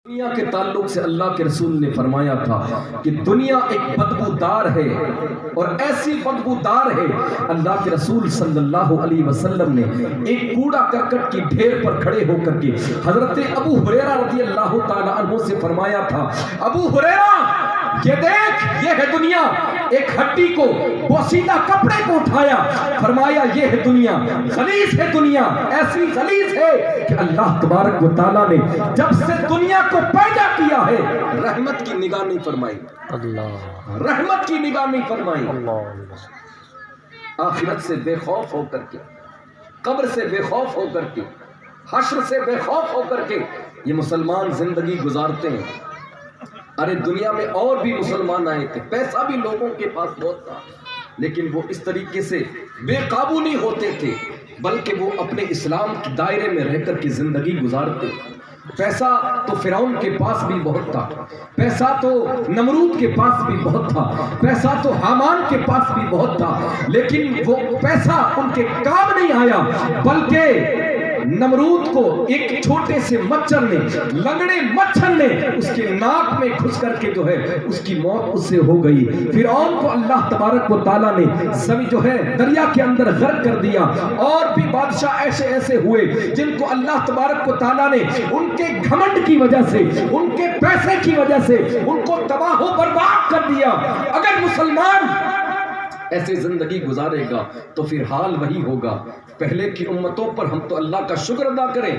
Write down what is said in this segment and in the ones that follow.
دنیا کے تعلق سے اللہ کے رسول نے فرمایا تھا کہ دنیا ایک بدبودار ہے اور ایسی بدبودار ہے۔ اللہ کے رسول صلی اللہ علیہ وسلم نے ایک کوڑا کرکٹ کی ڈھیر پر کھڑے ہو کر کے حضرت ابو ہریرہ رضی اللہ تعالی عنہ سے فرمایا تھا، ابو ہریرہ یہ دیکھ، یہ ہے دنیا، ایک ہڈی کو بوسیدہ کپڑے کو اٹھایا، فرمایا یہ ہے دنیا، غلیظ ہے دنیا، ایسی غلیظ ہے کہ اللہ تبارک و تعالیٰ نے جب سے دنیا کو پیدا کیا ہے رحمت کی نگاہ نہیں فرمائی، اللہ رحمت کی نگاہ نہیں فرمائی۔ آخرت سے بے خوف ہو کر کے، قبر سے بے خوف ہو کر کے، حشر سے بے خوف ہو کر کے یہ مسلمان زندگی گزارتے ہیں۔ ارے دنیا میں اور بھی مسلمان آئے تھے، پیسہ بھی لوگوں کے پاس بہت تھا، لیکن وہ اس طریقے سے بے قابو نہیں ہوتے تھے بلکہ وہ اپنے اسلام کے دائرے میں رہ کر کے زندگی گزارتے۔ پیسہ تو فرعون کے پاس بھی بہت تھا، پیسہ تو نمرود کے پاس بھی بہت تھا، پیسہ تو حامان کے پاس بھی بہت تھا، لیکن وہ پیسہ ان کے کام نہیں آیا، بلکہ نمرود کو ایک چھوٹے سے مچھر نے، لنگڑے مچھر نے اس کے ناک میں گھس کر کے جو ہے اس کی موت اس سے ہو گئی۔ فرعون کو اللہ تبارک و تعالیٰ نے جو ہے دریا کے اندر غرق کر دیا، اور بھی بادشاہ ایسے ایسے ہوئے جن کو اللہ تبارک و تعالیٰ نے ان کے گھمنڈ کی وجہ سے، ان کے پیسے کی وجہ سے ان کو تباہ و برباد کر دیا۔ اگر مسلمان ایسے زندگی گزارے گا تو پھر حال وہی ہوگا۔ پہلے کی امتوں پر ہم تو اللہ کا شکر ادا کریں،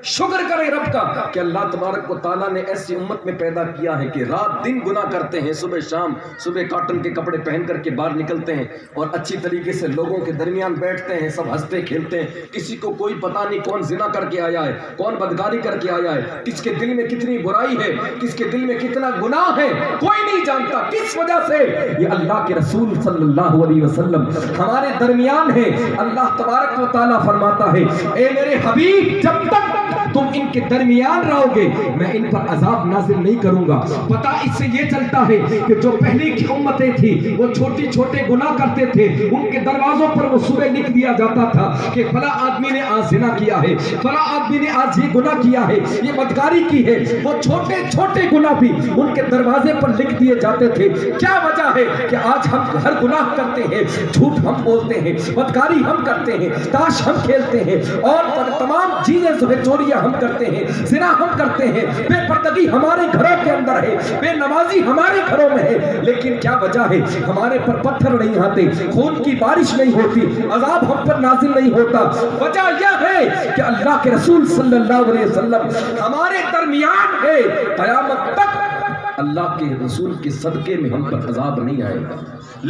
شکر کریں رب کا کہ اللہ تبارک و تعالیٰ نے ایسی امت میں پیدا کیا ہے کہ رات دن گناہ کرتے ہیں، صبح شام، صبح کاٹن کے کپڑے پہن کر کے باہر نکلتے ہیں اور اچھی طریقے سے لوگوں کے درمیان بیٹھتے ہیں، سب ہنستے کھیلتے ہیں، کسی کو کوئی پتہ نہیں کون زنا کر کے آیا ہے، کون بدکاری کر کے آیا ہے، کس کے دل میں کتنی برائی ہے، کس کے دل میں کتنا گناہ ہے، کوئی نہیں جانتا۔ کس وجہ سے؟ یہ اللہ کے رسول صلی اللہ علیہ وسلم ہمارے درمیان ہے۔ اللہ تبارک و تعالیٰ فرماتا ہے، اے میرے حبیب جب تک تم ان کے درمیان رہو گے میں ان پر عذاب نازل نہیں کروں گا۔ پتہ اس سے یہ چلتا ہے کہ جو پہلے کی امتیں تھی وہ چھوٹی چھوٹے گناہ کرتے تھے، ان کے دروازوں پر وہ صبح لکھ دیا جاتا تھا کہ فلاں آدمی نے آج زنا کیا ہے، فلاں آدمی نے آج یہ گناہ کیا ہے، یہ بدکاری کی ہے۔ وہ چھوٹے چھوٹے گناہ بھی ان کے دروازے پر لکھ دیے جاتے تھے۔ کیا وجہ ہے کہ آج ہم ہر گناہ کرتے ہیں، جھوٹ ہم بولتے ہیں، بدکاری ہم کرتے ہیں، تاش ہم کھیلتے ہیں، اور تمام چیزیں جو ہے چوریاں ہم کرتے ہیں، زنا ہم کرتے ہیں، بے پردگی ہمارے گھروں کے اندر ہے، بے نمازی ہمارے گھروں میں ہے۔ لیکن کیا وجہ ہے؟ ہمارے پر پتھر نہیں آتے، خون کی بارش نہیں ہوتی، عذاب ہم پر نازل نہیں ہوتا۔ وجہ یہ ہے کہ اللہ کے رسول صلی اللہ علیہ وسلم ہمارے درمیان ہے۔ قیامت تک اللہ کے رسول کے صدقے میں ہم پر عذاب نہیں آئے گا۔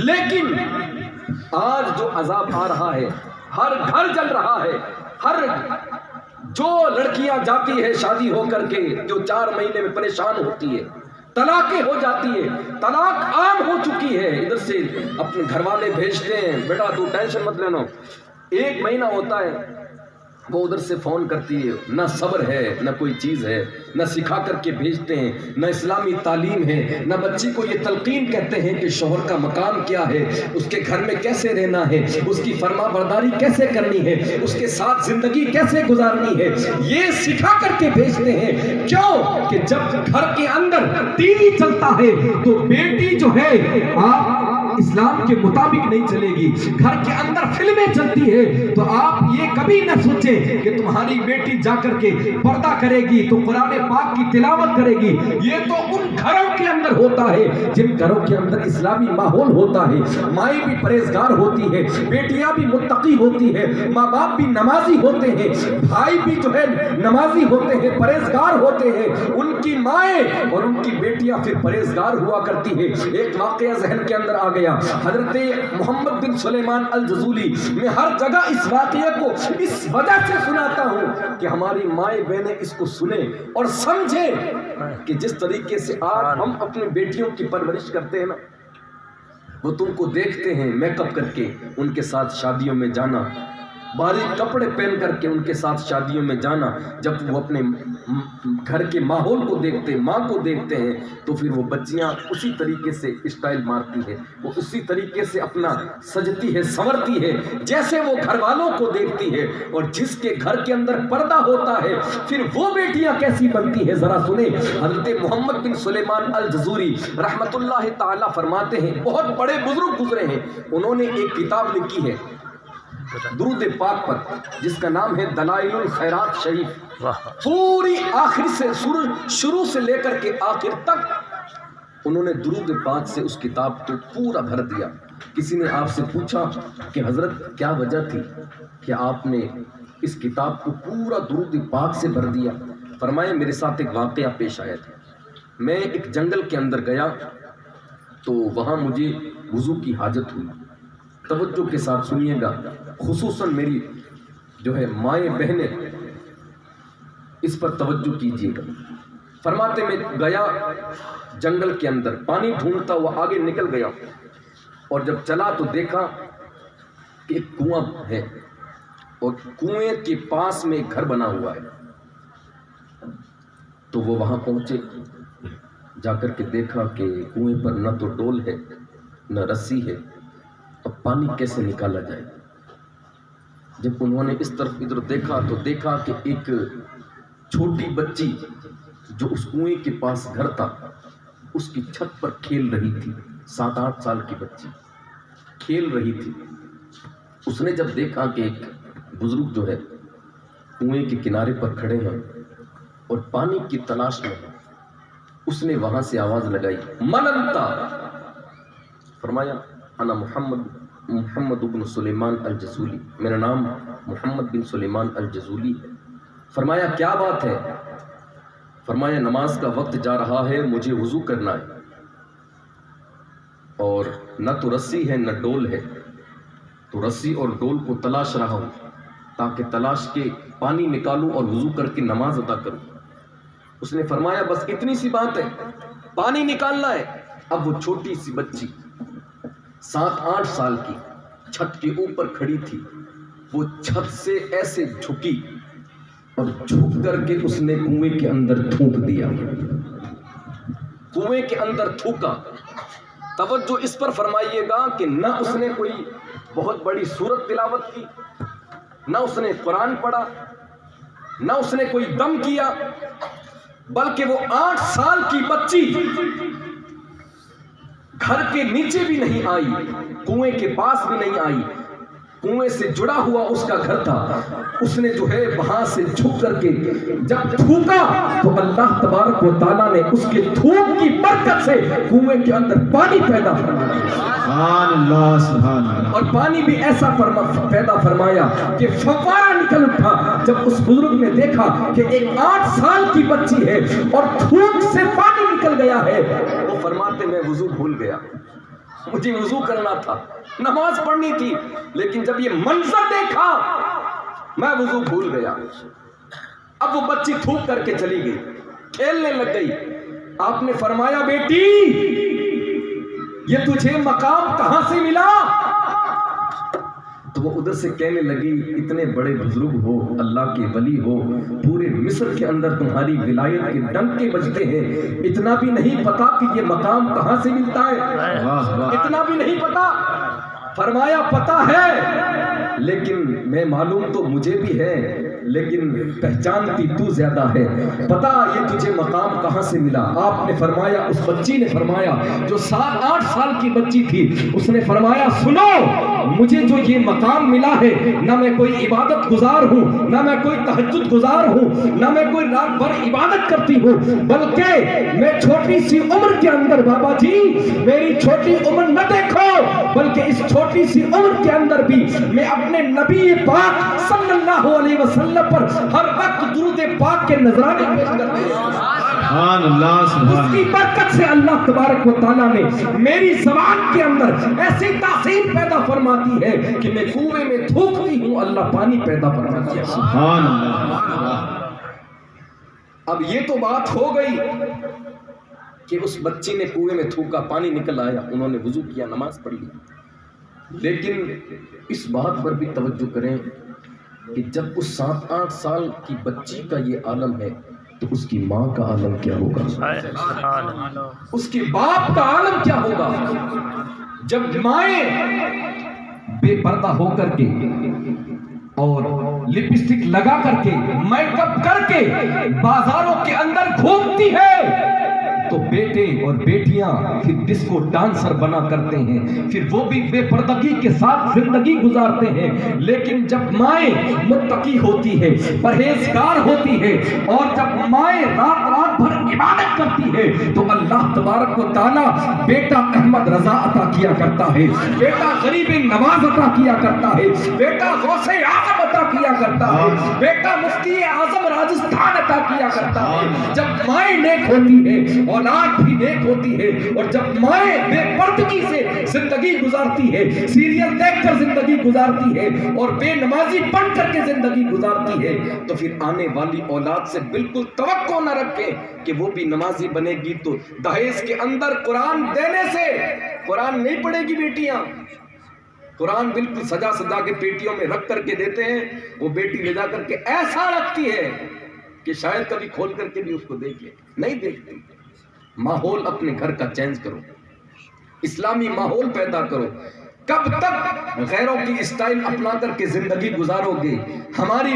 لیکن آج جو عذاب آ رہا ہے، ہر گھر جل رہا ہے، ہر جو لڑکیاں جاتی ہے شادی ہو کر کے جو 4 مہینے میں پریشان ہوتی ہے، طلاقیں ہو جاتی ہے، طلاق عام ہو چکی ہے۔ ادھر سے اپنے گھر والے بھیجتے ہیں، بیٹا تو ٹینشن مت لینا، 1 مہینہ ہوتا ہے وہ ادھر سے فون کرتی ہے، نہ صبر ہے نہ کوئی چیز ہے، نہ سکھا کر کے بھیجتے ہیں، نہ اسلامی تعلیم ہے، نہ بچی کو یہ تلقین کہتے ہیں کہ شوہر کا مقام کیا ہے، اس کے گھر میں کیسے رہنا ہے، اس کی فرما برداری کیسے کرنی ہے، اس کے ساتھ زندگی کیسے گزارنی ہے، یہ سکھا کر کے بھیجتے ہیں۔ کیوں؟ کہ جب گھر کے اندر ٹی وی چلتا ہے تو بیٹی جو ہے آپ اسلام کے مطابق نہیں چلے گی، گھر کے اندر فلمیں چلتی ہے تو آپ یہ کبھی نہ سوچیں کہ تمہاری بیٹی جا کر کے پردہ کرے گی تو قرآن پاک کی تلاوت کرے گی۔ یہ تو ان گھروں کے اندر ہوتا ہے جن گھروں کے اندر اسلامی ماحول ہوتا ہے، مائیں بھی پرہیزگار ہوتی ہے، بیٹیاں بھی متقی ہوتی ہے، ماں باپ بھی نمازی ہوتے ہیں، بھائی بھی جو ہے نمازی ہوتے ہیں، پرہیزگار ہوتے ہیں، ان کی مائیں اور ان کی بیٹیاں پھر پرہیزگار ہوا کرتی ہے۔ ایک واقعہ ذہن کے اندر آ گیا، حضرت محمد بن سلیمان الجزولی، میں ہر جگہ اس واقعے کو اس وجہ سے سناتا ہوں کہ ہماری مائیں بہنیں اس کو سنیں اور سمجھیں کہ جس طریقے سے آج ہم اپنی بیٹیوں کی پرورش کرتے ہیں نا، وہ تم کو دیکھتے ہیں میک اپ کر کے ان کے ساتھ شادیوں میں جانا، باریک کپڑے پہن کر کے ان کے ساتھ شادیوں میں جانا، جب وہ اپنے گھر کے ماحول کو دیکھتے ہیں، ماں کو دیکھتے ہیں، تو پھر وہ بچیاں اسی طریقے سے اسٹائل مارتی ہے، وہ اسی طریقے سے اپنا سجتی ہے، سنورتی ہے جیسے وہ گھر والوں کو دیکھتی ہے۔ اور جس کے گھر کے اندر پردہ ہوتا ہے پھر وہ بیٹیاں کیسی بنتی ہے ذرا سنیں۔ حضرت محمد بن سلیمان الجزوری رحمت اللہ تعالی فرماتے ہیں، بہت بڑے بزرگ گزرے ہیں، انہوں نے ایک کتاب لکھی ہے درود پاک پر جس کا نام ہے دلائل الخیرات شریف۔ پوری آخر سے شروع سے لے کر کے آخر تک انہوں نے درود پاک سے اس کتاب کو پورا بھر دیا۔ کسی نے آپ سے پوچھا کہ حضرت کیا وجہ تھی کہ آپ نے اس کتاب کو پورا درود پاک سے بھر دیا؟ فرمایا میرے ساتھ ایک واقعہ پیش آیا تھا۔ میں ایک جنگل کے اندر گیا تو وہاں مجھے وضو کی حاجت ہوئی۔ توجہ کے ساتھ سنیے گا، خصوصاً میری جو ہے مائیں بہنیں اس پر توجہ کیجیے گا۔ فرماتے میں گیا جنگل کے اندر، پانی ڈھونڈتا ہوا آگے نکل گیا اور جب چلا تو دیکھا کہ ایک کنواں ہے اور کنویں کے پاس میں ایک گھر بنا ہوا ہے۔ تو وہ وہاں پہنچے، جا کر کے دیکھا کہ کنویں پر نہ تو ڈول ہے نہ رسی ہے، اب پانی کیسے نکالا جائے؟ جب انہوں نے اس طرف ادھر دیکھا تو دیکھا کہ ایک چھوٹی بچی جو اس کنویں کے پاس گھر تھا اس کی چھت پر کھیل رہی تھی، 7-8 سال کی بچی کھیل رہی تھی۔ اس نے جب دیکھا کہ ایک بزرگ جو ہے کنویں کے کنارے پر کھڑے ہیں اور پانی کی تلاش میں ہیں، اس نے وہاں سے آواز لگائی، من انتا؟ فرمایا انا محمد بن سلیمان الجزولی، میرا نام محمد بن سلیمان الجزولی ہے۔ فرمایا کیا بات ہے؟ فرمایا نماز کا وقت جا رہا ہے، مجھے وضو کرنا ہے اور نہ تو رسی ہے نہ ڈول ہے، تو رسی اور ڈول کو تلاش رہا ہوں تاکہ تلاش کے پانی نکالوں اور وضو کر کے نماز ادا کروں۔ اس نے فرمایا بس اتنی سی بات ہے، پانی نکالنا ہے۔ اب وہ چھوٹی سی بچی 7-8 سال کی چھت کے اوپر کھڑی تھی، وہ چھت سے ایسے جھکی اور جھک کر کے اس نے کنویں کے اندر تھوک دیا، کنویں کے اندر تھوکا۔ توجہ اس پر فرمائیے گا کہ نہ اس نے کوئی بہت بڑی سورت تلاوت کی، نہ اس نے قرآن پڑھا، نہ اس نے کوئی دم کیا، بلکہ وہ 8 سال کی بچی گھر کے نیچے بھی نہیں آئی، کنویں کے پاس بھی نہیں آئی، کنویں سے جڑا ہوا اس کا گھر تھا، اس نے جو ہے وہاں سے جھک کر کے جب تھوکا تو اللہ تبارک و تعالیٰ نے اس کے تھوک کی برکت سے کنویں کے اندر پانی پیدا فرمایا، سبحان اللہ سبحان اللہ، اور پانی بھی ایسا پیدا فرمایا کہ فوارہ نکل اٹھا۔ جب اس بزرگ نے دیکھا کہ ایک 8 سال کی بچی ہے اور تھوک سے پانی نکل گیا ہے، وہ فرماتے میں وضو بھول گیا، مجھے وضو کرنا تھا، نماز پڑھنی تھی، لیکن جب یہ منظر دیکھا میں وضو بھول گیا۔ اب وہ بچی تھوک کر کے چلی گئی، کھیلنے لگ گئی۔ آپ نے فرمایا بیٹی یہ تجھے مقام کہاں سے ملا؟ تو وہ ادھر سے کہنے لگی اتنے بڑے بزرگ ہو، اللہ کے ولی ہو، پورے مصر کے اندر تمہاری ولایت کے ڈنکے بجتے ہیں، اتنا بھی نہیں پتا کہ یہ مقام کہاں سے ملتا ہے؟ اتنا بھی نہیں پتا؟ فرمایا پتا ہے، لیکن میں معلوم تو مجھے بھی ہے، لیکن پہچانتی تو زیادہ ہے، پتا یہ تجھے مقام کہاں سے ملا؟ آپ نے فرمایا، اس بچی نے فرمایا جو 7-8 سال کی بچی تھی، اس نے فرمایا سنو، مجھے جو یہ مقام ملا ہے، نہ میں کوئی عبادت گزار ہوں، نہ میں کوئی تہجد گزار ہوں، نہ میں کوئی رات بھر عبادت کرتی ہوں، بلکہ میں چھوٹی سی عمر کے اندر، بابا جی میری چھوٹی عمر نہ دیکھو، بلکہ اس چھوٹی سی عمر کے اندر بھی میں اپنے نبی پاک صلی اللہ علیہ وسلم پر ہر وقت درود پاک کے نذرانے پیش کرتے ہیں۔ سبحان اللہ سبحان اس کی برکت سے اللہ تبارک و تعالیٰ نے میری زبان کے اندر ایسی تاثیر پیدا فرماتی ہے کہ میں کنویں میں تھوکتی ہوں، اللہ پانی پیدا فرماتی ہے۔ سبحان اللہ۔ اب یہ تو بات ہو گئی کہ اس بچی نے کنویں میں تھوکا، پانی نکل آیا، انہوں نے وضو کیا، نماز پڑھ لی، لیکن اس بات پر بھی توجہ کریں کہ جب اس 7-8 سال کی بچی کا یہ عالم ہے تو اس کی ماں کا عالم کیا ہوگا، اس کے باپ کا عالم کیا ہوگا؟ جب مائیں بے پردہ ہو کر کے اور لپسٹک لگا کر کے میک اپ کر کے بازاروں کے اندر گھومتی ہے تو بیٹے اور بیٹیاں پھر ڈسکو ڈانسر بنا کرتے ہیں، پھر وہ بھی بے پردگی کے ساتھ زندگی گزارتے ہیں۔ لیکن جب مائیں متقی ہوتی ہے، پرہیزگار ہوتی ہے، اور جب مائیں رات رات بھر عبادت کرتی ہے تو اللہ تبارک و تعالیٰ بیٹا احمد رضا عطا کیا کرتا ہے، بیٹا غریب نواز عطا کیا کرتا ہے، بیٹا غوث اعظم عطا کیا کرتا ہے، بیٹا مفتی اعظم راجستھان عطا کیا کرتا ہے۔ جب مائیں نیک ہوتی ہے اولاد بھی نیک ہوتی ہے، اور جب مائیں بے پردگی سے زندگی گزارتی ہے، سیریل دیکھ کر زندگی گزارتی ہے اور بے نمازی بن کر کے زندگی گزارتی ہے، تو پھر آنے والی اولاد سے بالکل توقع نہ رکھیں کہ وہ بھی نمازی بنے گی تو دہیز کے اندر قرآن دینے سے قرآن نہیں پڑھے گی بیٹیاں۔ قرآن بالکل سجا سجا کے پیٹیوں میں رکھ کر کے دیتے ہیں، وہ بیٹی لے جا کر کے ایسا رکھتی ہے کہ شاید کبھی کھول کر کے بھی اس کو دیکھے، نہیں دیکھتی۔ ماحول اپنے گھر کا چینج کرو، اسلامی ماحول پیدا کرو۔ کب تک غیروں کی اسٹائل اپنا کر کے زندگی گزارو گے؟ ہماری